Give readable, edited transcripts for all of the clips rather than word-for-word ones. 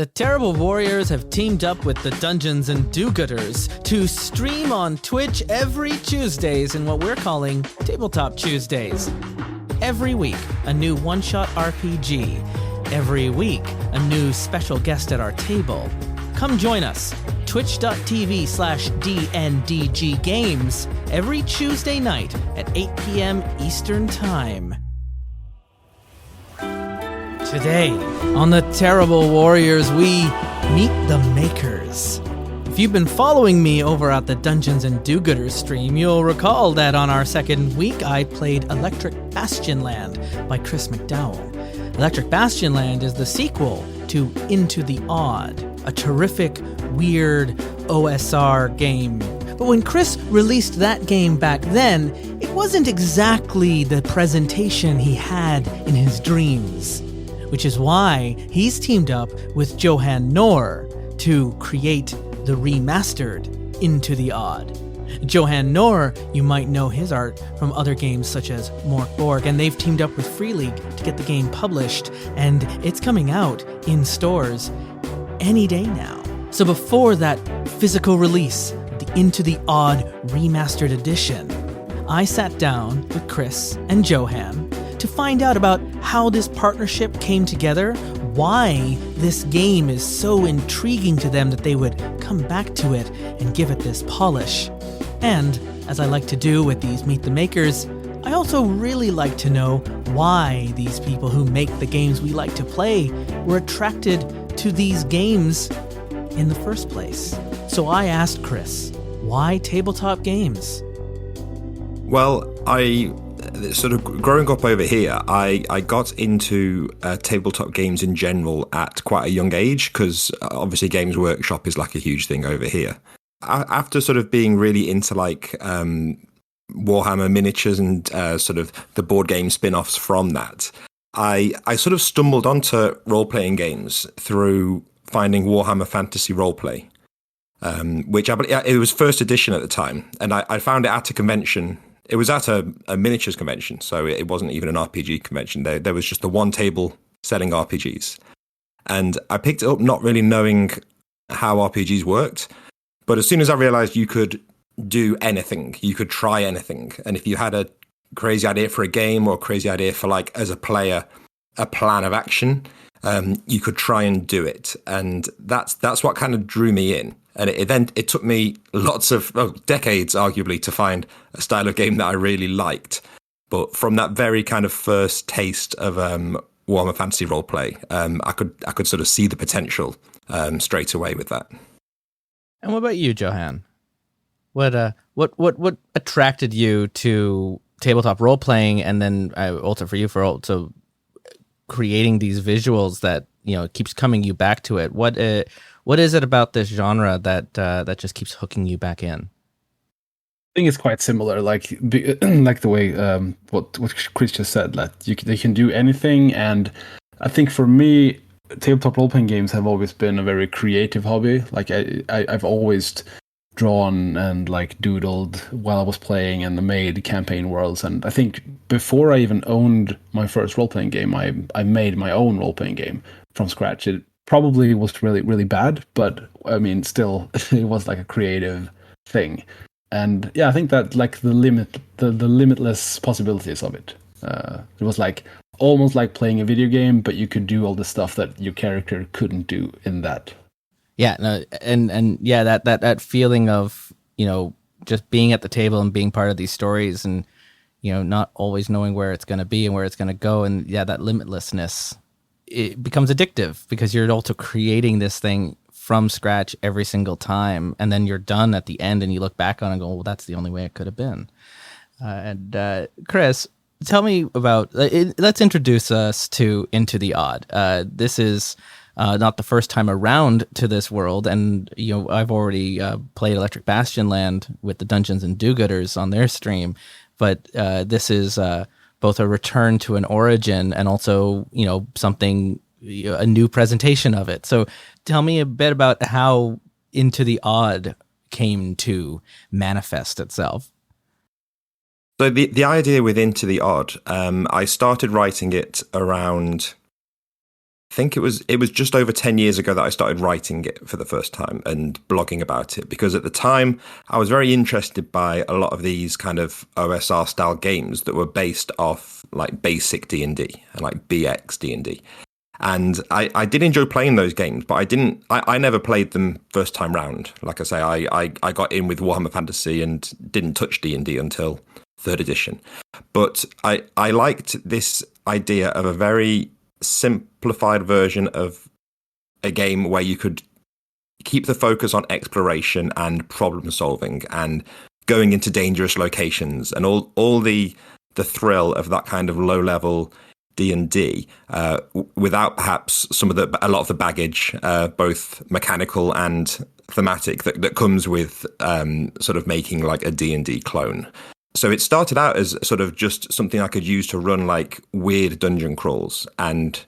The Terrible Warriors have teamed up with the Dungeons and Do-Gooders to stream on Twitch every Tuesdays in what we're calling Tabletop Tuesdays. Every week, a new one-shot RPG. Every week, a new special guest at our table. Come join us, twitch.tv/DNDG Games, every Tuesday night at 8 p.m. Eastern Time. Today, on the Terrible Warriors, we meet the makers. If you've been following me over at the Dungeons and Do-Gooders stream, you'll recall that on our second week, I played Electric Bastionland by Chris McDowall. Electric Bastionland is the sequel to Into the Odd, a terrific, weird OSR game. But when Chris released that game back then, it wasn't exactly the presentation he had in his dreams. Which is why he's teamed up with Johan Nohr to create the remastered Into the Odd. Johan Nohr, you might know his art from other games such as Mork, and they've teamed up with Free League to get the game published, and it's coming out in stores any day now. So before that physical release, the Into the Odd remastered edition, I sat down with Chris and Johan to find out about how this partnership came together, why this game is so intriguing to them that they would come back to it and give it this polish. And, as I like to do with these Meet the Makers, I also really like to know why these people who make the games we like to play were attracted to these games in the first place. So I asked Chris, why tabletop games? Well, sort of growing up over here, I got into tabletop games in general at quite a young age because obviously Games Workshop is like a huge thing over here. After sort of being really into like Warhammer miniatures and sort of the board game spin-offs from that, I sort of stumbled onto role-playing games through finding Warhammer Fantasy Roleplay, which it was first edition at the time, and I found it at a convention. It was at a miniatures convention, so it wasn't even an RPG convention. There was just the one table selling RPGs. And I picked it up not really knowing how RPGs worked. But as soon as I realized you could do anything, you could try anything. And if you had a crazy idea for a game or a crazy idea for, like, as a player, a plan of action, you could try and do it. And that's what kind of drew me in. And it took me decades, arguably, to find a style of game that I really liked. But from that very kind of first taste of Warhammer Fantasy Roleplay, I could sort of see the potential straight away with that. And what about you, Johan? What attracted you to tabletop role playing, and then also for you for also creating these visuals that keeps coming you back to it? What is it about this genre that just keeps hooking you back in? I think it's quite similar, like the way what Chris just said, that they can do anything. And I think for me, tabletop role-playing games have always been a very creative hobby. Like I've always drawn and like doodled while I was playing and made campaign worlds. And I think before I even owned my first role-playing game, I made my own role-playing game from scratch. It probably was really, really bad, but I mean, still, it was like a creative thing. And yeah, I think that like the limitless possibilities of it. It was like almost like playing a video game, but you could do all the stuff that your character couldn't do in that. Yeah, no, and yeah, that feeling of just being at the table and being part of these stories, and not always knowing where it's going to be and where it's going to go, and yeah, that limitlessness. It becomes addictive because you're also creating this thing from scratch every single time, and then you're done at the end and you look back on it and go, well, that's the only way it could have been. Chris, tell me about, let's introduce us to Into the Odd. This is not the first time around to this world, and I've already played Electric Bastionland with the Dungeons and Do-Gooders on their stream, but this is both a return to an origin and also, something, a new presentation of it. So tell me a bit about how Into the Odd came to manifest itself. So the idea with Into the Odd, I started writing it around think it was just over 10 years ago that I started writing it for the first time and blogging about it, because at the time I was very interested by a lot of these kind of OSR style games that were based off like basic D&D and like BX D&D. And I did enjoy playing those games, but I never played them first time round. Like I say, I got in with Warhammer Fantasy and didn't touch D&D until 3rd edition. But I liked this idea of a very simplified version of a game where you could keep the focus on exploration and problem solving and going into dangerous locations and all the thrill of that kind of low level D&D without perhaps a lot of the baggage, both mechanical and thematic, that comes with sort of making like a D&D clone. So it started out as sort of just something I could use to run like weird dungeon crawls. And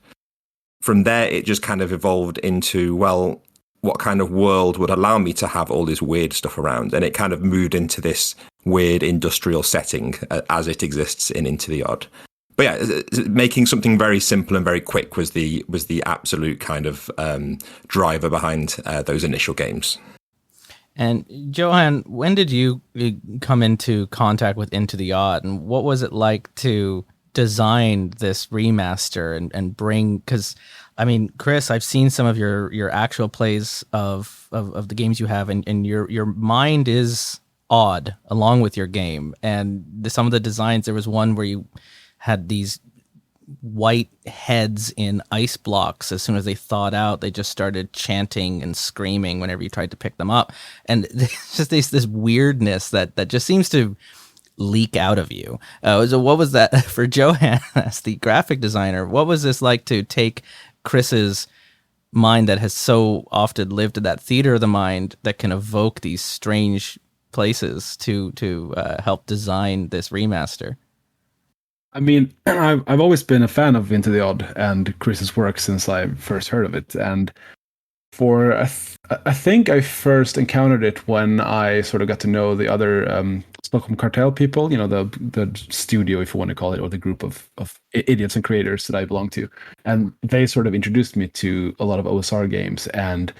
from there, it just kind of evolved into, well, what kind of world would allow me to have all this weird stuff around? And it kind of moved into this weird industrial setting as it exists in Into the Odd. But yeah, making something very simple and very quick was the absolute kind of driver behind those initial games. And Johan, when did you come into contact with Into the Odd, and what was it like to design this remaster and bring? Because I mean, Chris, I've seen some of your actual plays of the games you have, and your mind is odd along with your game. And some of the designs, there was one where you had these white heads in ice blocks. As soon as they thawed out, they just started chanting and screaming whenever you tried to pick them up. And it's just this weirdness that just seems to leak out of you. So what was that for Johan as the graphic designer? What was this like to take Chris's mind that has so often lived in that theater of the mind that can evoke these strange places to help design this remaster? I mean, I've always been a fan of Into the Odd and Chris's work since I first heard of it. And I think I first encountered it when I sort of got to know the other Stolkholm Kartel people, you know, the studio, if you want to call it, or the group of idiots and creators that I belong to. And they sort of introduced me to a lot of OSR games, and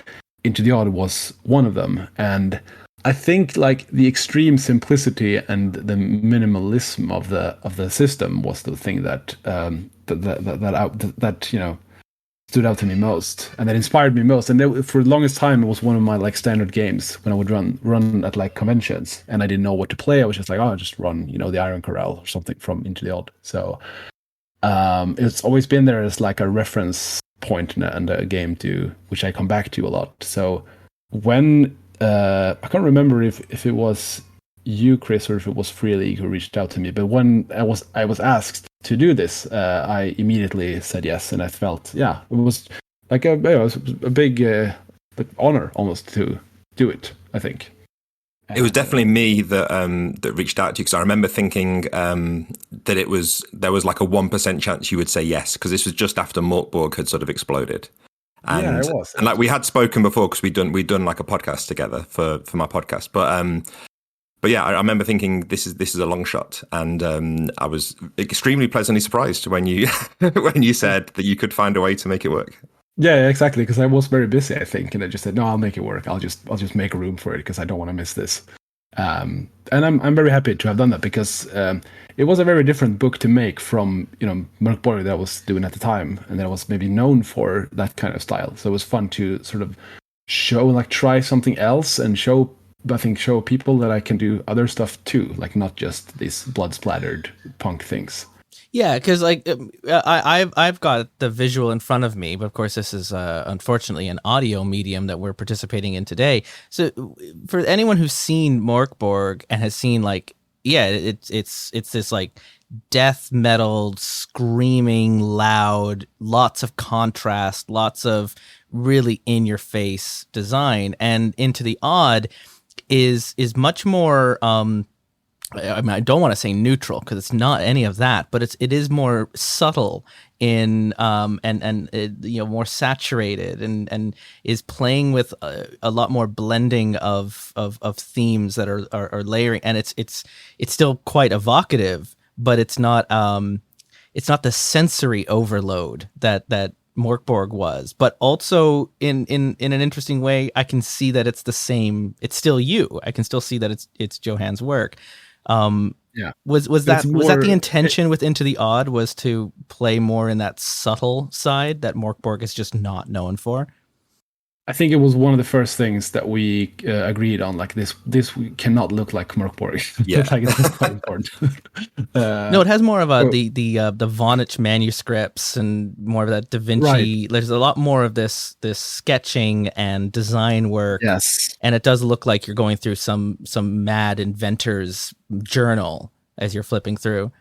Into the Odd was one of them. And I think like the extreme simplicity and the minimalism of the system was the thing that you know stood out to me most, and that inspired me most. And for the longest time, it was one of my like standard games when I would run at like conventions, and I didn't know what to play. I was just like, I'll just run, you know, the Iron Corral or something from Into the Odd. So it's always been there as like a reference point and a game to which I come back to a lot. So when I can't remember if it was you, Chris, or if it was Free League who reached out to me. But when I was asked to do this, I immediately said yes, and I felt it was like a big honor almost to do it. I think it was definitely me that reached out to you, because I remember thinking that there was like a 1% chance you would say yes, because this was just after Morkborg had sort of exploded. And, yeah, it was. And like we had spoken before, because we'd done like a podcast together for my podcast. But yeah, I remember thinking this is a long shot, and I was extremely pleasantly surprised when you said that you could find a way to make it work. Yeah, exactly. Because I was very busy, I think, and I just said, no, I'll make it work. I'll just make a room for it because I don't want to miss this. And I'm very happy to have done that, because it was a very different book to make from, you know, Morkborg that I was doing at the time, and that I was maybe known for that kind of style. So it was fun to sort of try something else and show people that I can do other stuff too, like not just these blood splattered punk things. Yeah, because like I've got the visual in front of me, but of course this is unfortunately an audio medium that we're participating in today. So for anyone who's seen Morkborg and has seen it's this like death metal, screaming, loud, lots of contrast, lots of really in your face design, and Into the Odd is much more. I mean, I don't want to say neutral, because it's not any of that, but it is more subtle in more saturated and is playing with a lot more blending of themes that are layering, and it's still quite evocative, but it's not the sensory overload that Morkborg was, but also in an interesting way, I can see that it's the same. It's still you. I can still see that it's Johan's work. Yeah. Was So that it's was that the more- intention with Into the Odd, was to play more in that subtle side that Morkborg is just not known for? I think it was one of the first things that we agreed on. Like this cannot look like Morkborg. Yeah. Like it's quite important. No, it has more of oh. the Vonich manuscripts and more of that Da Vinci. Right. There's a lot more of this sketching and design work. Yes. And it does look like you're going through some mad inventor's journal as you're flipping through.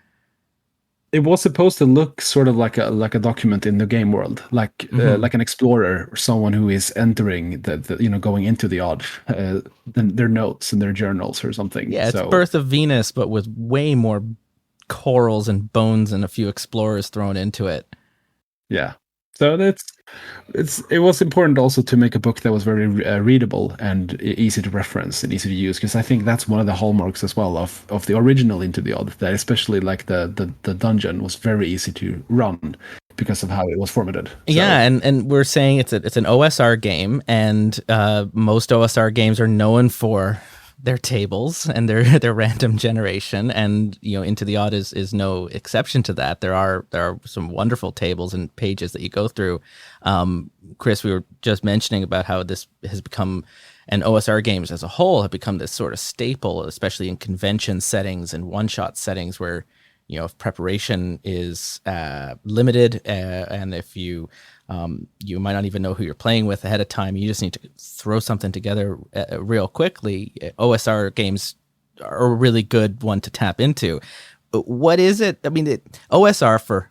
It was supposed to look sort of like a document in the game world, like an explorer or someone who is entering the going into the odd, their notes and their journals or something. Yeah, it's Birth of Venus, but with way more corals and bones and a few explorers thrown into it. Yeah. So it was important also to make a book that was very readable and easy to reference and easy to use, because I think that's one of the hallmarks as well of the original Into the Odd, that especially like the dungeon was very easy to run because of how it was formatted. So, yeah, and we're saying it's an OSR game, and most OSR games are known for their tables and their random generation, and Into the Odd is no exception to that. There are some wonderful tables and pages that you go through. Chris, we were just mentioning about how this has become, and OSR games as a whole have become this sort of staple, especially in convention settings and one-shot settings where if preparation is limited, and if you might not even know who you're playing with ahead of time, you just need to throw something together real quickly. OSR games are a really good one to tap into. What is it? I mean, OSR, for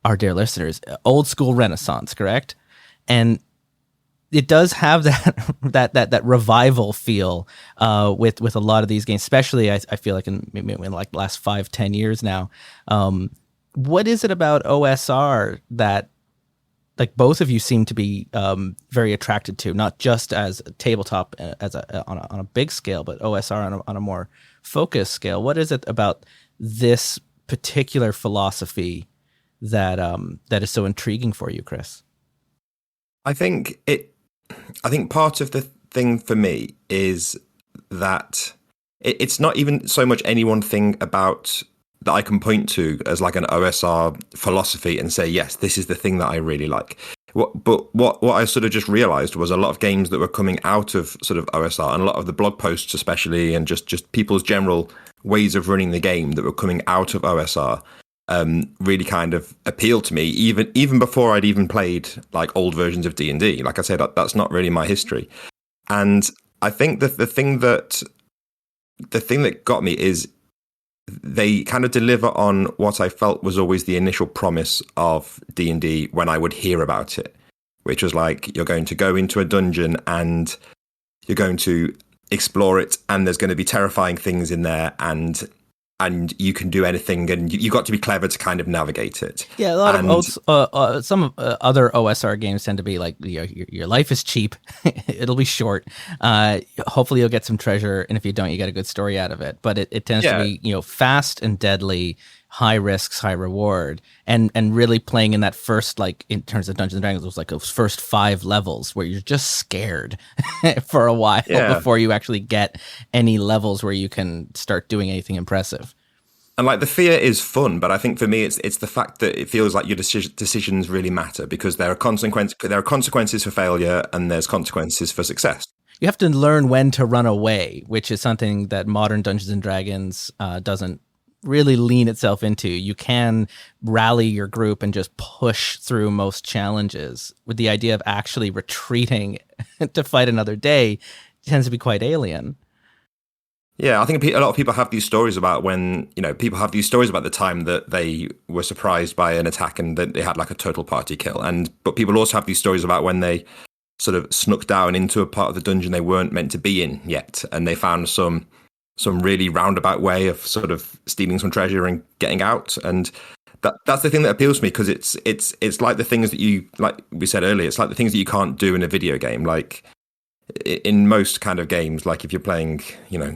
our dear listeners, old school Renaissance, correct? And it does have that revival feel with a lot of these games, especially I feel like in like the last 5-10 years now. What is it about OSR that like both of you seem to be very attracted to, not just as a tabletop on a big scale, but OSR on a more focused scale? What is it about this particular philosophy that is so intriguing for you, Chris? I think part of the thing for me is that it's not even so much any one thing about that I can point to as like an OSR philosophy and say, yes, this is the thing that I really like. But what I sort of just realized was a lot of games that were coming out of sort of OSR, and a lot of the blog posts especially, and just people's general ways of running the game that were coming out of OSR really kind of appealed to me, even before I'd even played like old versions of D&D. Like I said, that's not really my history. And I think that the thing that got me is they kind of deliver on what I felt was always the initial promise of D&D when I would hear about it, which was like, you're going to go into a dungeon and you're going to explore it, and there's going to be terrifying things in there, and you can do anything, and you've got to be clever to kind of navigate it. Yeah, a lot of some other OSR games tend to be like, your life is cheap, it'll be short. Hopefully you'll get some treasure, and if you don't, you get a good story out of it. But it tends to be fast and deadly, high risks, high reward, and really playing in that first, like in terms of Dungeons and Dragons, it was like those first 5 levels where you're just scared for a while before you actually get any levels where you can start doing anything impressive. And like the fear is fun, but I think for me it's the fact that it feels like your decisions really matter, because there are consequences for failure and there's consequences for success. You have to learn when to run away, which is something that modern Dungeons and Dragons doesn't really lean itself into. You can rally your group and just push through most challenges, with the idea of actually retreating to fight another day tends to be quite alien. Yeah, I think a lot of people have these stories about when, people have these stories about the time that they were surprised by an attack and that they had like a total party kill. But people also have these stories about when they sort of snuck down into a part of the dungeon they weren't meant to be in yet, and they found some really roundabout way of sort of stealing some treasure and getting out. And that's the thing that appeals to me, because it's like the things that you, like we said earlier, it's like the things that you can't do in a video game. Like in most kind of games, like if you're playing,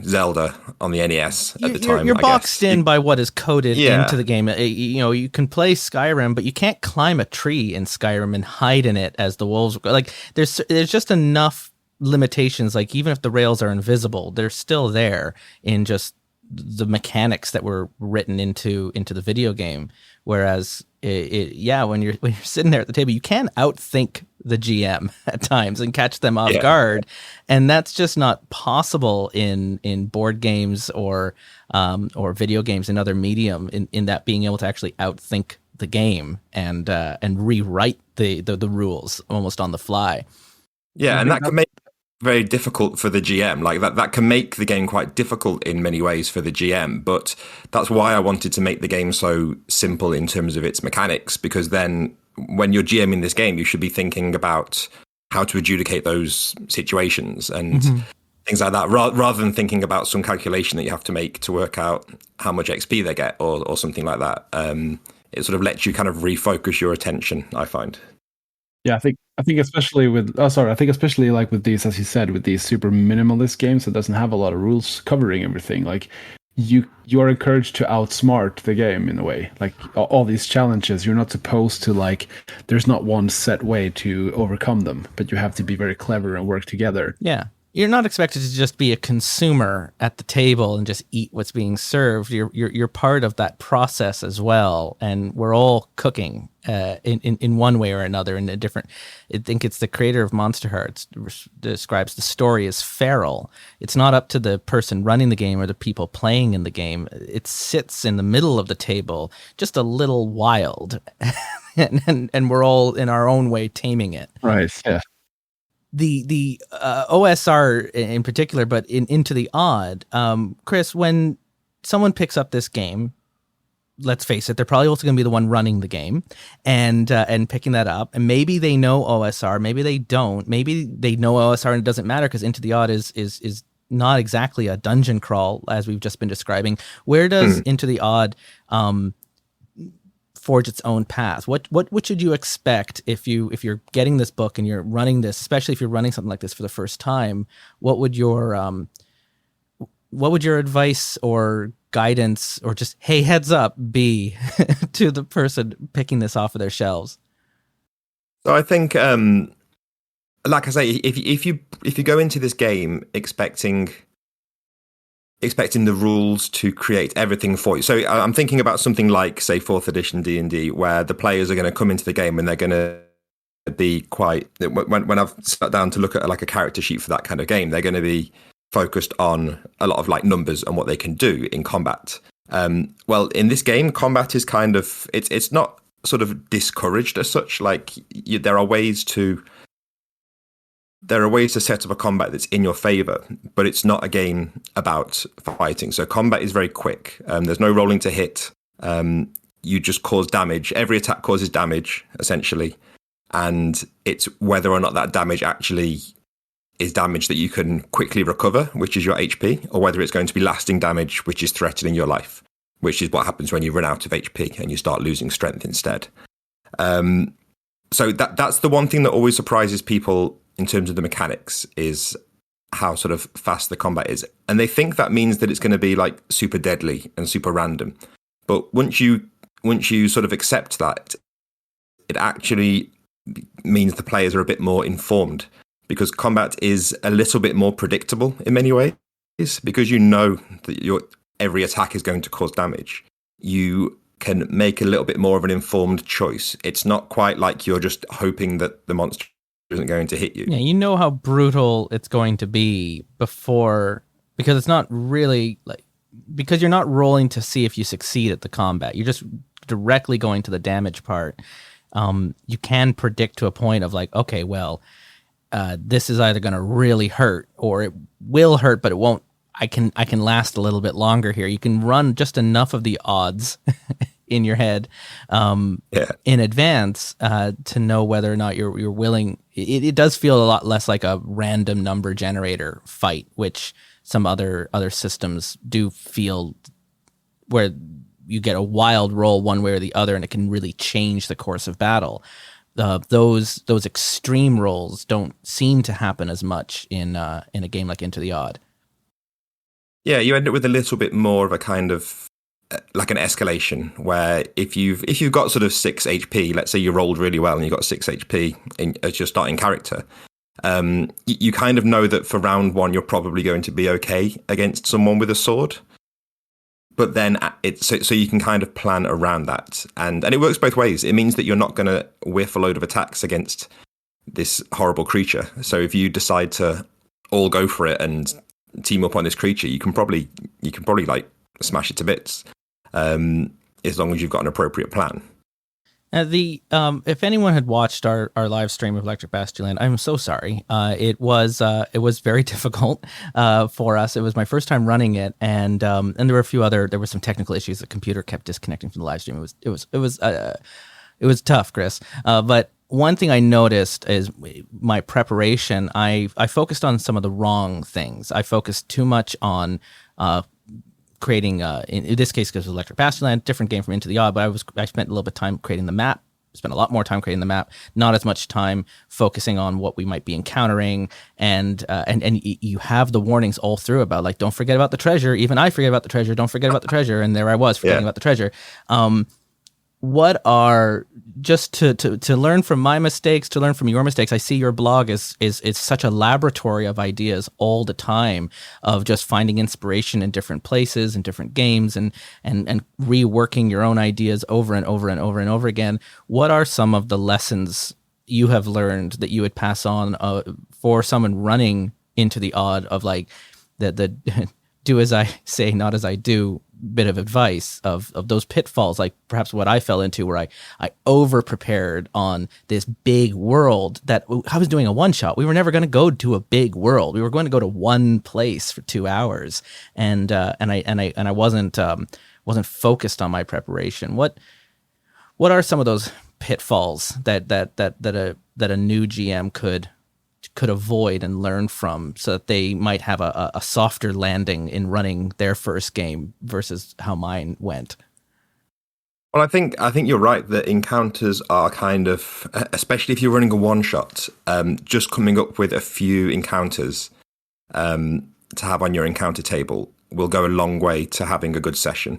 Zelda on the NES at the time, you're I boxed guess, in by what is coded Yeah. into the game. You can play Skyrim, but you can't climb a tree in Skyrim and hide in it as the wolves. Like there's just enough limitations. Like even if the rails are invisible, they're still there in just the mechanics that were written into the video game. Whereas when you're sitting there at the table, you can outthink the GM at times and catch them off guard, and that's just not possible in board games or video games and other medium. In that being able to actually outthink the game and rewrite the rules almost on the fly. Yeah, and that can make it very difficult for the GM. Like that can make the game quite difficult in many ways for the GM. But that's why I wanted to make the game so simple in terms of its mechanics, because then when you're GM in this game, you should be thinking about how to adjudicate those situations and things like that, rather than thinking about some calculation that you have to make to work out how much XP they get or something like that. It sort of lets you kind of refocus your attention, I find. Yeah, I think especially with like with these, as you said, with these super minimalist games that doesn't have a lot of rules covering everything, like you are encouraged to outsmart the game in a way. Like all these challenges, you're not supposed to like. There's not one set way to overcome them, but you have to be very clever and work together. Yeah. You're not expected to just be a consumer at the table and just eat what's being served. You're part of that process as well, and we're all cooking in one way or another in a different. I think it's the creator of Monster Hearts describes the story as feral. It's not up to the person running the game or the people playing in the game. It sits in the middle of the table, just a little wild, and we're all in our own way taming it. Right. Yeah. The OSR in particular, but Into the Odd, Chris, when someone picks up this game, let's face it, they're probably also going to be the one running the game and picking that up. And maybe they know OSR, maybe they don't. Maybe they know OSR and it doesn't matter because Into the Odd is not exactly a dungeon crawl as we've just been describing. Where does Into the Odd forge its own path? What should you expect if you're getting this book and you're running this, especially if you're running something like this for the first time? What would your advice or guidance or just, hey, heads up, be to the person picking this off of their shelves? So I think, like I say, if you go into this game expecting the rules to create everything for you. So I'm thinking about something like, say, 4th edition D&D, where the players are going to come into the game and they're going to be quite, when I've sat down to look at like a character sheet for that kind of game, they're going to be focused on a lot of like numbers and what they can do in combat. Well, in this game, combat is kind of, it's not sort of discouraged as such. Like there are ways to set up a combat that's in your favor, but it's not a game about fighting. So combat is very quick. There's no rolling to hit. You just cause damage. Every attack causes damage, essentially. And it's whether or not that damage actually is damage that you can quickly recover, which is your HP, or whether it's going to be lasting damage, which is threatening your life, which is what happens when you run out of HP and you start losing strength instead. So that's the one thing that always surprises people in terms of the mechanics, is how sort of fast the combat is. And they think that means that it's going to be like super deadly and super random. But once you sort of accept that, it actually means the players are a bit more informed, because combat is a little bit more predictable in many ways, because you know that every attack is going to cause damage. You can make a little bit more of an informed choice. It's not quite like you're just hoping that the monster isn't going to hit you. Yeah, you know how brutal it's going to be before, because it's not really like, because you're not rolling to see if you succeed at the combat. You're just directly going to the damage part. You can predict to a point of like, okay, well, this is either going to really hurt or it will hurt, but it won't. I can last a little bit longer here. You can run just enough of the odds in your head in advance to know whether or not you're willing. It does feel a lot less like a random number generator fight, which some other systems do feel, where you get a wild roll one way or the other and it can really change the course of battle. those extreme rolls don't seem to happen as much in a game like Into the Odd. Yeah, you end up with a little bit more of a kind of like an escalation, where if you've got sort of 6 HP, let's say you rolled really well and you got 6 HP as your starting character, you kind of know that for round 1 you're probably going to be okay against someone with a sword. But then so you can kind of plan around that, and it works both ways. It means that you're not going to whiff a load of attacks against this horrible creature. So if you decide to all go for it and team up on this creature, you can probably like smash it to bits, as long as you've got an appropriate plan. If anyone had watched our live stream of Electric Bastion, I'm so sorry. It was very difficult for us. It was my first time running it, and there were some technical issues. The computer kept disconnecting from the live stream. It was tough, Chris. But one thing I noticed is my preparation. I focused on some of the wrong things. I focused too much on creating, in this case, because it was Electric Bastion, different game from Into the Odd, but I spent a little bit of time creating the map, spent a lot more time creating the map, not as much time focusing on what we might be encountering, and you have the warnings all through about, like, don't forget about the treasure. Even I forget about the treasure, don't forget about the treasure, and there I was forgetting about the treasure. What are, just to learn from my mistakes, to learn from your mistakes, I see your blog is such a laboratory of ideas all the time, of just finding inspiration in different places and different games, and reworking your own ideas over and over and over and over again. What are some of the lessons you have learned that you would pass on for someone running Into the Odd, of like the do as I say, not as I do bit of advice, of those pitfalls, like perhaps what I fell into, where I over prepared on this big world that I was doing a one shot. We were never going to go to a big world. We were going to go to one place for 2 hours, and I wasn't focused on my preparation. What are some of those pitfalls that a new GM could avoid and learn from, so that they might have a softer landing in running their first game versus how mine went? Well, I think you're right that encounters are kind of, especially if you're running a one shot, just coming up with a few encounters to have on your encounter table will go a long way to having a good session.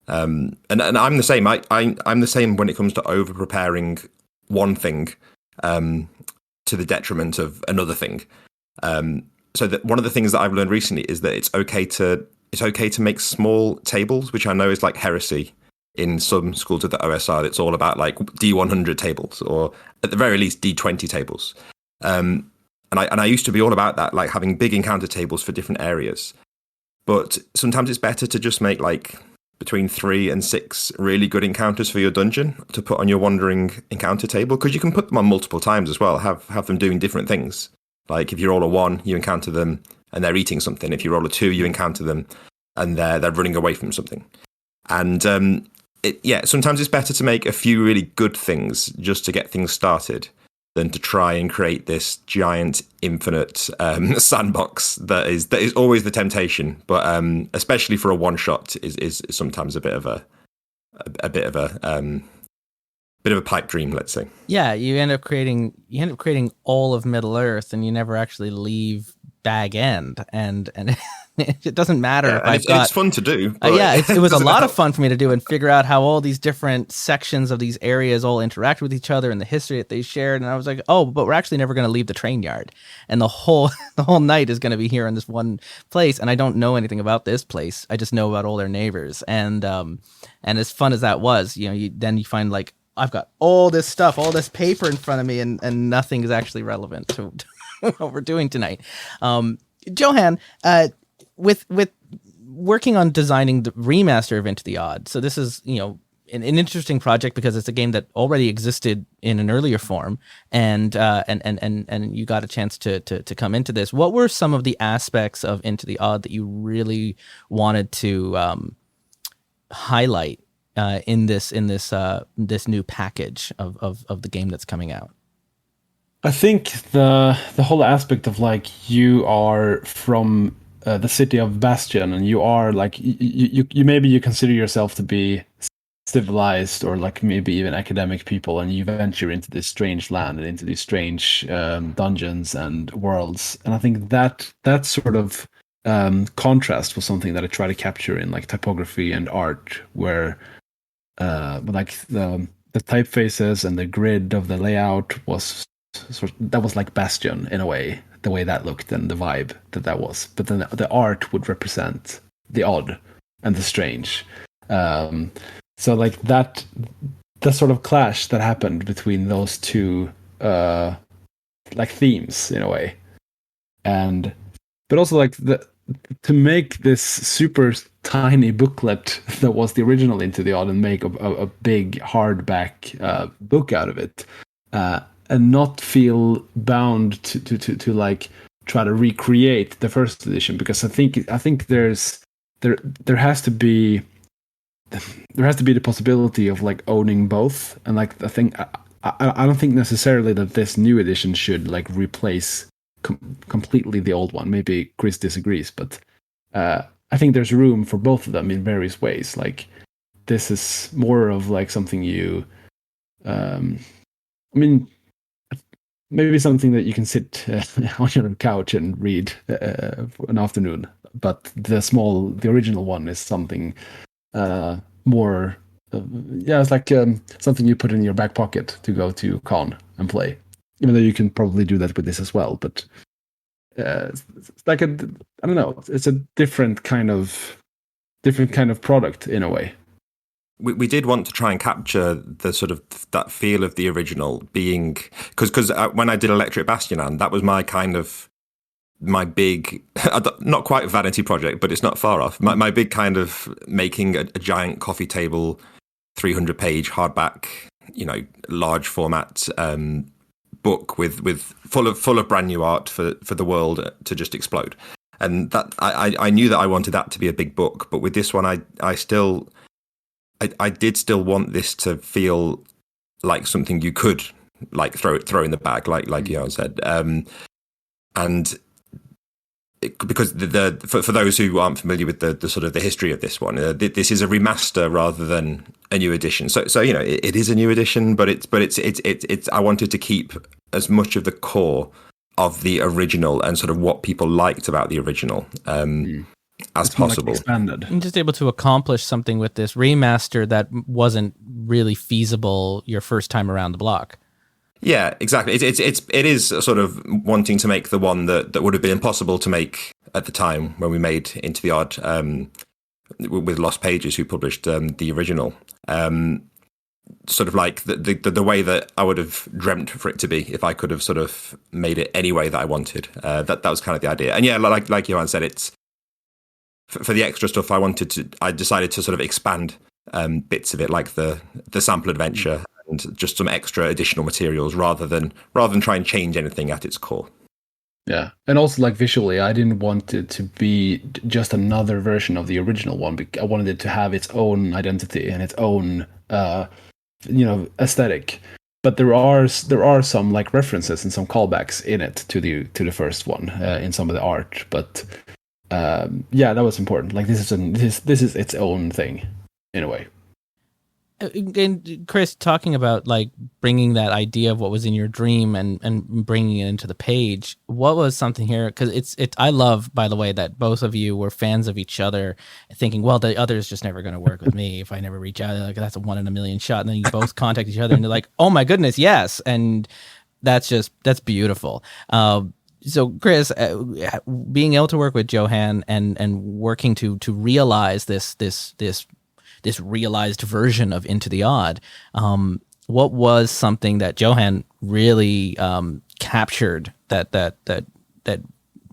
And I'm the same. I'm the same when it comes to over preparing one thing to the detriment of another thing. So that one of the things that I've learned recently is that it's okay to make small tables, which I know is like heresy in some schools of the OSR. It's all about like D100 tables, or at the very least D20 tables. And I used to be all about that, like having big encounter tables for different areas. But sometimes it's better to just make like between 3 and 6 really good encounters for your dungeon to put on your wandering encounter table, because you can put them on multiple times as well. Have them doing different things. Like if you roll a 1, you encounter them and they're eating something. If you roll a 2, you encounter them and they're running away from something. And sometimes it's better to make a few really good things just to get things started, than to try and create this giant infinite sandbox that is always the temptation, but especially for a one shot is sometimes a bit of a pipe dream, let's say. Yeah, you end up creating all of Middle Earth, and you never actually leave Bag End, and it doesn't matter if I've got. It's fun to do. It was a lot of fun for me to do and figure out how all these different sections of these areas all interact with each other and the history that they shared. And I was like, oh, but we're actually never going to leave the train yard, and the whole night is going to be here in this one place. And I don't know anything about this place. I just know about all their neighbors. And as fun as that was, you find like, I've got all this stuff, all this paper in front of me, and nothing is actually relevant to what we're doing tonight. Johan, with working on designing the remaster of Into the Odd, so this is an interesting project because it's a game that already existed in an earlier form, and you got a chance to come into this. What were some of the aspects of Into the Odd that you really wanted to highlight in this new package of the game that's coming out? I think the whole aspect of like, you are from the city of Bastion, and you are like, you maybe you consider yourself to be civilized or like maybe even academic people, and you venture into this strange land and into these strange dungeons and worlds. And I think that sort of contrast was something that I try to capture in like typography and art, where like the typefaces and the grid of the layout was that was like Bastion in a way, the way that looked and the vibe that was. But then the art would represent the odd and the strange. So like that, the sort of clash that happened between those two like themes in a way, but also like to make this super tiny booklet that was the original Into the Odd and make a big hardback book out of it, and not feel bound to like try to recreate the first edition, because I think there has to be the possibility of like owning both. And like I don't think necessarily that this new edition should like replace completely the old one. Maybe Chris disagrees, but I think there's room for both of them in various ways. Like this is more of like something you I mean, maybe something that you can sit on your couch and read for an afternoon, but the original one is something more it's like something you put in your back pocket to go to con and play, even though you can probably do that with this as well. But it's like I don't know, it's a different kind of product in a way. We did want to try and capture the sort of that feel of the original, being because when I did Electric Bastion, that was my big, not quite vanity project, but it's not far off. My big kind of making a giant coffee table, 300-page hardback, large format book with full of brand new art for the world to just explode. And that I knew that I wanted that to be a big book, but with this one, I did still want this to feel like something you could like throw in the bag, like Johan said, and. Because for those who aren't familiar with the sort of the history of this one, this is a remaster rather than a new edition. So it is a new edition, but it's I wanted to keep as much of the core of the original and sort of what people liked about the original as possible. Expanded. I'm just able to accomplish something with this remaster that wasn't really feasible your first time around the block. Yeah, exactly. It is sort of wanting to make the one that would have been impossible to make at the time when we made Into the Odd with Lost Pages, who published the original. Sort of like the way that I would have dreamt for it to be if I could have sort of made it any way that I wanted. That was kind of the idea. And yeah, like Johan said, it's for the extra stuff I decided to sort of expand bits of it, like the sample adventure. And just some extra additional materials rather than try and change anything at its core. Yeah, and also like visually, I didn't want it to be just another version of the original one. I wanted it to have its own identity and its own, aesthetic. But there are some like references and some callbacks in it to the first one in some of the art. But that was important. Like this is its own thing in a way. And Chris, talking about like bringing that idea of what was in your dream and bringing it into the page, what was something here? Because I love, by the way, that both of you were fans of each other, thinking, well, the other is just never going to work with me if I never reach out. Like that's a 1 in a million shot, and then you both contact each other, and they're like, oh my goodness, yes, and that's beautiful. So Chris, being able to work with Johan and working to realize this realized version of Into the Odd, what was something that Johan really captured that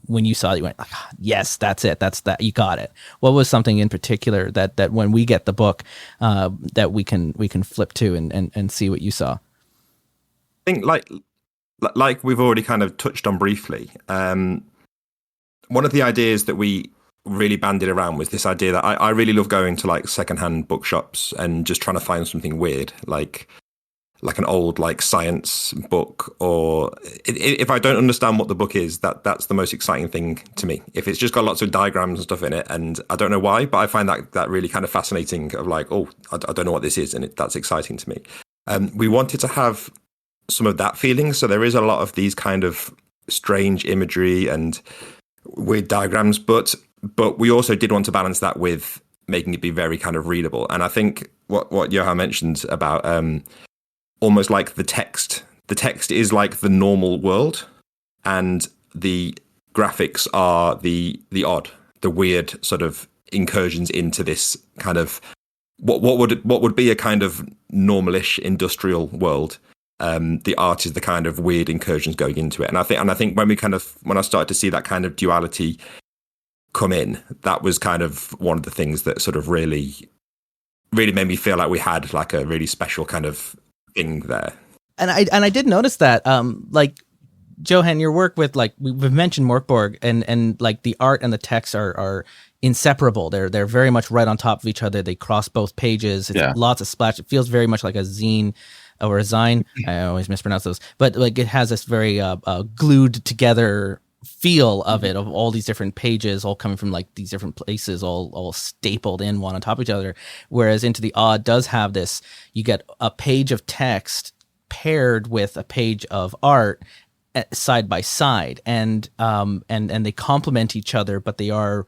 when you saw it, you went, yes, that's it, that you got it? What was something in particular that when we get the book that we can flip to and see what you saw? I think like we've already kind of touched on briefly, one of the ideas that we really bandied around was this idea that I really love going to like secondhand bookshops and just trying to find something weird. Like like an old like science book, or if I don't understand what the book is, that's the most exciting thing to me. If it's just got lots of diagrams and stuff in it, and I don't know why, but I find that really kind of fascinating. Of like, oh, I don't know what this is, and that's exciting to me. We wanted to have some of that feeling, so there is a lot of these kind of strange imagery and weird diagrams, but we also did want to balance that with making it be very kind of readable. And I think what Johan mentioned about almost like the text is like the normal world, and the graphics are the odd, the weird sort of incursions into this kind of what would be a kind of normalish industrial world. The art is the kind of weird incursions going into it, and I think when I started to see that kind of duality come in, that was kind of one of the things that sort of really made me feel like we had like a really special kind of thing there. And I did notice that, like Johan, your work with, like, we've mentioned Morkborg, and like the art and the text are inseparable. They're very much right on top of each other. They cross both pages. It's lots of splash. It feels very much like a zine or a zine. I always mispronounce those, but like it has this very glued together feel of it, of all these different pages all coming from like these different places, all stapled in one on top of each other. Whereas Into the Odd does have this, you get a page of text paired with a page of art side by side, and they complement each other, but they are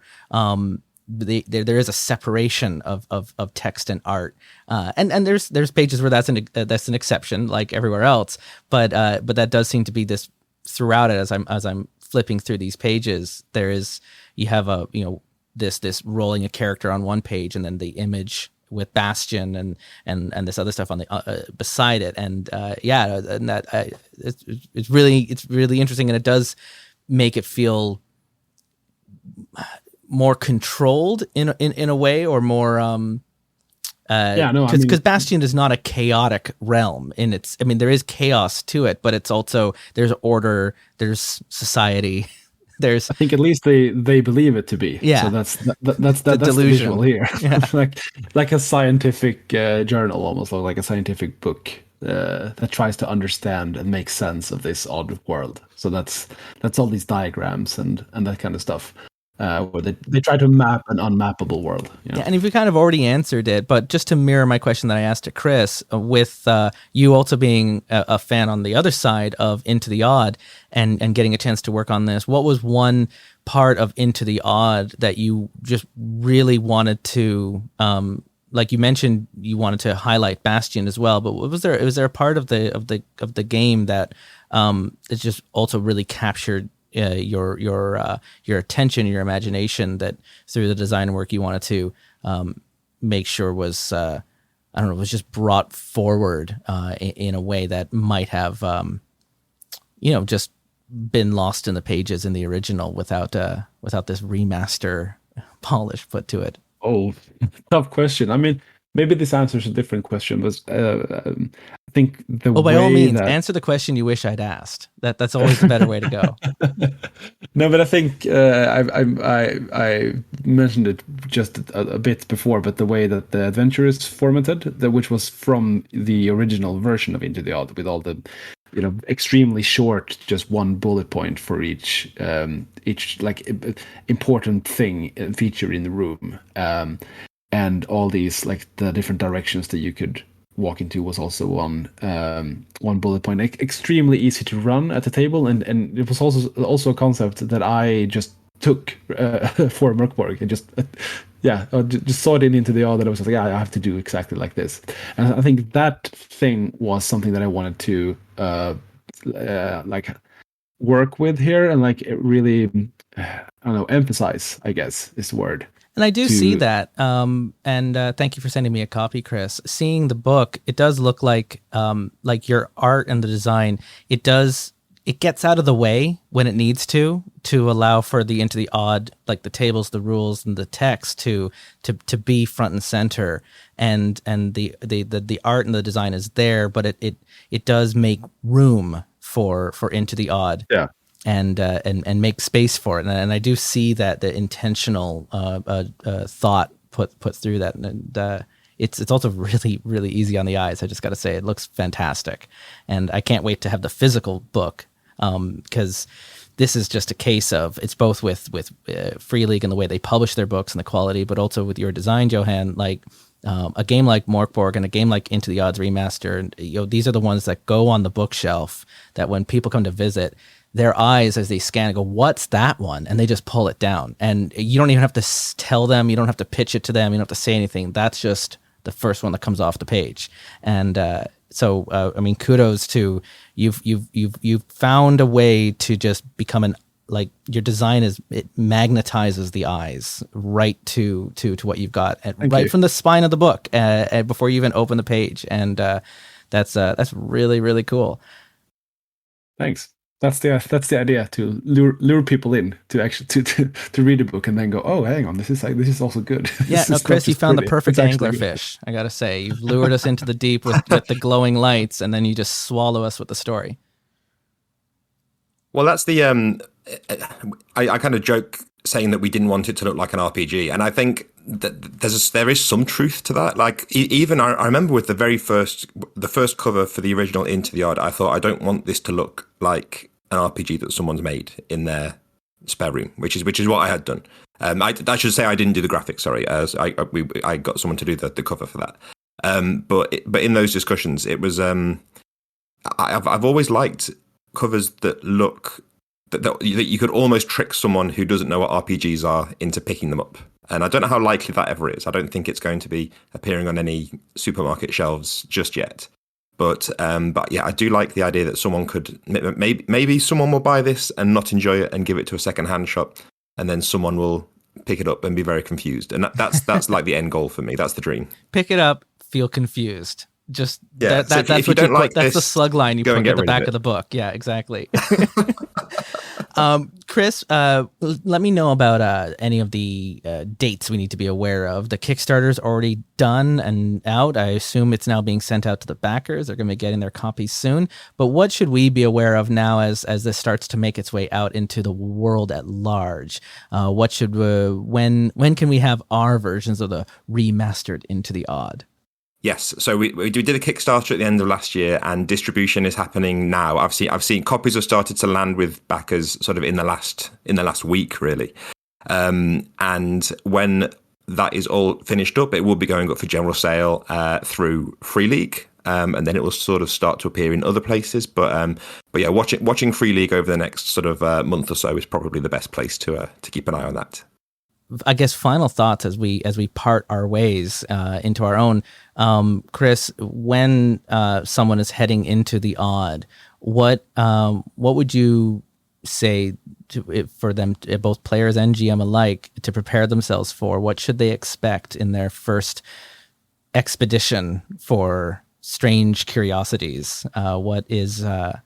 there is a separation of text and art, and there's pages where that's an exception, like everywhere else, but that does seem to be this throughout it. As I'm flipping through these pages, you have this rolling a character on one page, and then the image with Bastion and this other stuff on the beside it, and it's really interesting, and it does make it feel more controlled in a way, or more because Bastion is not a chaotic realm in its. I mean, there is chaos to it, but it's also, there's order, there's society. I think at least they believe it to be. Yeah. So that's the visual here. Yeah. like a scientific journal, almost, or like a scientific book that tries to understand and make sense of this odd world. So that's all these diagrams and that kind of stuff. Where they try to map an unmappable world. You know? Yeah, and if we kind of already answered it, but just to mirror my question that I asked to Chris, with you also being a fan on the other side of Into the Odd and getting a chance to work on this, what was one part of Into the Odd that you just really wanted to, like you mentioned, you wanted to highlight Bastion as well, but was there a part of the game that it just also really captured your attention, your imagination, that through the design work you wanted to make sure was was just brought forward in a way that might have just been lost in the pages in the original without this remaster polish put to it? Oh, tough question. I mean, maybe this answers a different question, but I think the way, by all means, answer the question you wish I'd asked. That's always a better way to go. No, but I think I mentioned it just a bit before, but the way that the adventure is formatted, which was from the original version of Into the Odd, with all the extremely short, just one bullet point for each like important thing feature in the room. And all these, like, the different directions that you could walk into was also one bullet point. Extremely easy to run at the table, and it was also a concept that I just took for Morkborg, and just saw it Into the Odd, that I was like, I have to do exactly like this. And I think that thing was something that I wanted to like work with here, and like it really, emphasize, I guess, is the word. And I do see that. And thank you for sending me a copy, Chris. Seeing the book, it does look like your art and the design, it gets out of the way when it needs to allow for the Into the Odd, like the tables, the rules, and the text to be front and center. And the art and the design is there, but it does make room for Into the Odd. Yeah. And make space for it, and I do see that the intentional thought put through that, and it's also really, really easy on the eyes. I just got to say, it looks fantastic. And I can't wait to have the physical book, because this is just a case of, it's both with Free League and the way they publish their books and the quality, but also with your design, Johan. Like a game like Morkborg and a game like Into the Odds Remastered, these are the ones that go on the bookshelf that when people come to visit, their eyes as they scan and go, what's that one? And they just pull it down. And you don't even have to tell them, you don't have to pitch it to them, you don't have to say anything. That's just the first one that comes off the page. And so I mean, kudos to you've found a way to just become your design it magnetizes the eyes right to what you've got, from the spine of the book before you even open the page. And that's really, really cool. Thanks. That's the idea, to lure people in to actually to read a book and then go, oh, hang on, this is also good. Yeah, no, Chris, you found the perfect anglerfish. I gotta say, you've lured us into the deep with the glowing lights, and then you just swallow us with the story. Well, that's the I kind of joke saying that we didn't want it to look like an RPG, and I think that there is some truth to that. Like even I remember with the first cover for the original Into the Odd, I thought, I don't want this to look like an RPG that someone's made in their spare room, which is what I had done. I should say I didn't do the graphics. Sorry, as I got someone to do the cover for that. But in those discussions, it was I've always liked covers that look that you could almost trick someone who doesn't know what RPGs are into picking them up. And I don't know how likely that ever is. I don't think it's going to be appearing on any supermarket shelves just yet. But yeah, I do like the idea that someone could maybe someone will buy this and not enjoy it and give it to a secondhand shop, and then someone will pick it up and be very confused. And that's like the end goal for me. That's the dream. Pick it up, feel confused. Just yeah. That's what you put. That's the slug line you put at the back of the book. Yeah, exactly. Chris, let me know about any of the dates we need to be aware of. The Kickstarter's already done and out. I assume it's now being sent out to the backers. They're going to be getting their copies soon. But what should we be aware of now as this starts to make its way out into the world at large? What should when can we have our versions of the remastered Into the Odd? Yes, so we did a Kickstarter at the end of last year, and distribution is happening now. I've seen copies have started to land with backers sort of in the last week, really. And when that is all finished up, it will be going up for general sale through Free League, and then it will sort of start to appear in other places. But yeah, watching Free League over the next sort of month or so is probably the best place to keep an eye on that. I guess final thoughts as we part our ways into our own. Chris, when someone is heading into the odd, what would you say for them, both players and GM alike, to prepare themselves for? What should they expect in their first expedition for strange curiosities? What is that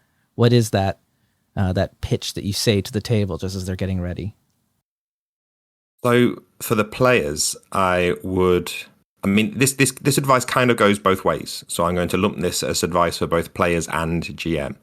pitch that you say to the table just as they're getting ready? So for the players, this advice kind of goes both ways. So I'm going to lump this as advice for both players and GM.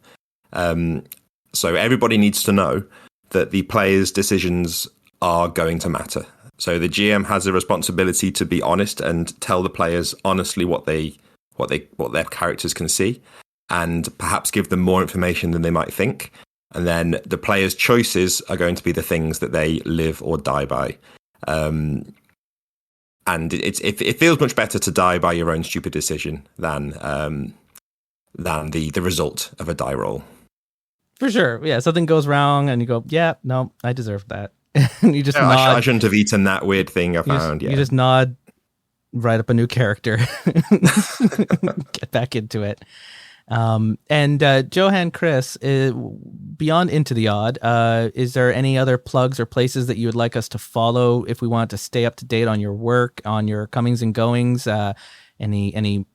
So everybody needs to know that the players' decisions are going to matter. So the GM has a responsibility to be honest and tell the players honestly what their characters can see, and perhaps give them more information than they might think. And then the players' choices are going to be the things that they live or die by. And it feels much better to die by your own stupid decision than the result of a die roll. For sure. Yeah, something goes wrong and you go, yeah, no, I deserve that. And you just nod. I shouldn't have eaten that weird thing I found. You just nod, write up a new character, get back into it. And Johan, Chris, beyond Into the Odd, is there any other plugs or places that you would like us to follow if we want to stay up to date on your work, on your comings and goings? Any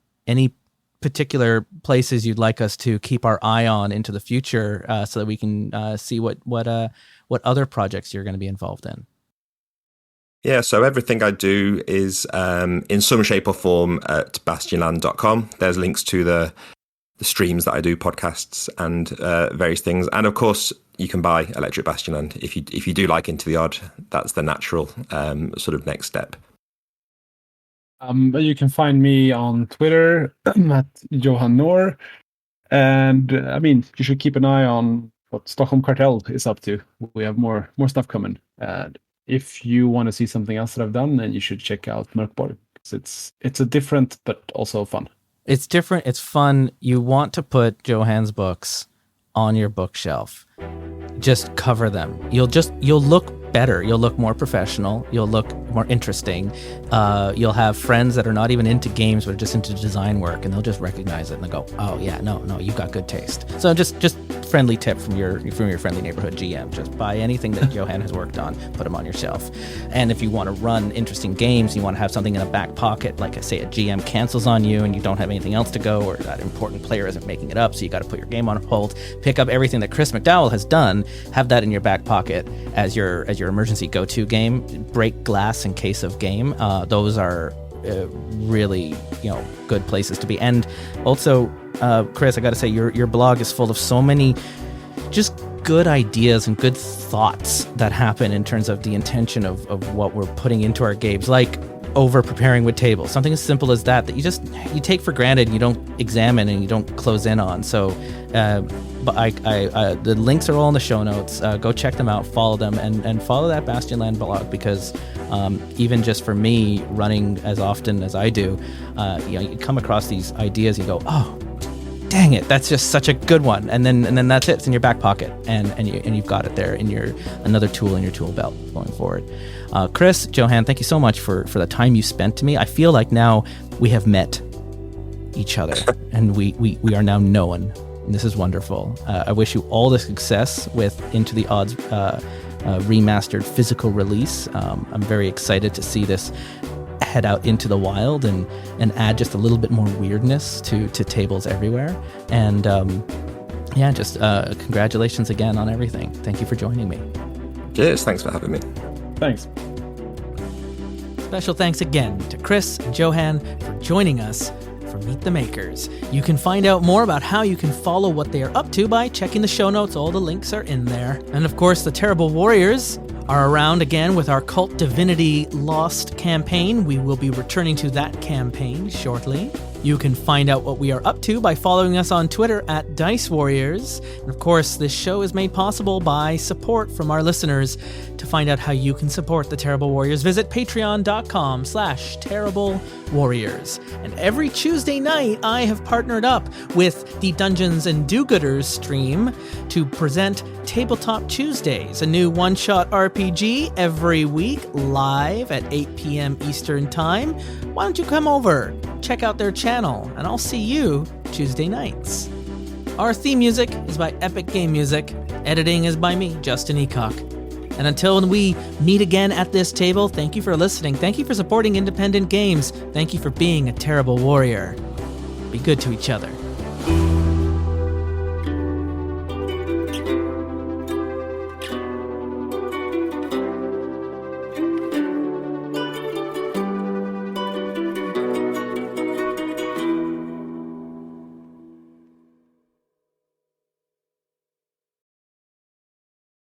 particular places you'd like us to keep our eye on into the future, so that we can see what other projects you're going to be involved in? Yeah, so everything I do is in some shape or form at bastionland.com. There's links to the streams that I do, podcasts and various things. And of course, you can buy Electric Bastionland. If you do like Into the Odd, that's the natural sort of next step. But you can find me on Twitter at Johan Nohr. And I mean, you should keep an eye on what Stolkholm Kartel is up to. We have more stuff coming. And if you want to see something else that I've done, then you should check out Mörkborg. It's a different but also fun. It's different. It's fun. You want to put Johan's books on your bookshelf. Just cover them. You'll look better. You'll look more professional. You'll look more interesting. You'll have friends that are not even into games, but are just into design work, and they'll just recognize it and they'll go, "Oh yeah, no, you've got good taste." So just friendly tip from your friendly neighborhood GM: just buy anything that Johan has worked on, put them on your shelf. And if you want to run interesting games, you want to have something in a back pocket. Like I say, a GM cancels on you, and you don't have anything else to go, or that important player isn't making it up, so you got to put your game on hold. Pick up everything that Chris McDowall has done. Have that in your back pocket as your emergency go-to game. Break glass in case of game. Those are really good places to be. And also, Chris, I got to say, your blog is full of so many just good ideas and good thoughts that happen in terms of the intention of what we're putting into our games, like over preparing with tables, something as simple as that you take for granted, you don't examine and you don't close in on. So but the links are all in the show notes. Go check them out, follow them, and follow that Bastionland blog, because even just for me, running as often as I do, you come across these ideas, you go, oh, dang it, that's just such a good one, and then that's it. It's in your back pocket, and you've got it there in another tool in your tool belt going forward. Chris, Johan, thank you so much for the time you spent to me. I feel like now we have met each other, and we are now known. And this is wonderful. I wish you all the success with Into the Odds remastered physical release. I'm very excited to see this head out into the wild and add just a little bit more weirdness to tables everywhere. And congratulations again on everything. Thank you for joining me. Cheers, thanks for having me. Thanks. Special thanks again to Chris and Johan for joining us for Meet the Makers. You can find out more about how you can follow what they are up to by checking the show notes. All the links are in there. And of course, the Terrible Warriors are around again with our Cult Divinity Lost campaign. We will be returning to that campaign shortly. You can find out what we are up to by following us on Twitter at Dice Warriors. And of course, this show is made possible by support from our listeners. To find out how you can support the Terrible Warriors, visit patreon.com/Terrible Warriors. And every Tuesday night, I have partnered up with the Dungeons and Do-Gooders stream to present Tabletop Tuesdays, a new one-shot RPG every week, live at 8 p.m. Eastern Time. Why don't you come over, check out their channel, and I'll see you Tuesday nights. Our theme music is by Epic Game Music. Editing is by me, Justin Eacock. And until we meet again at this table, thank you for listening. Thank you for supporting independent games. Thank you for being a terrible warrior. Be good to each other.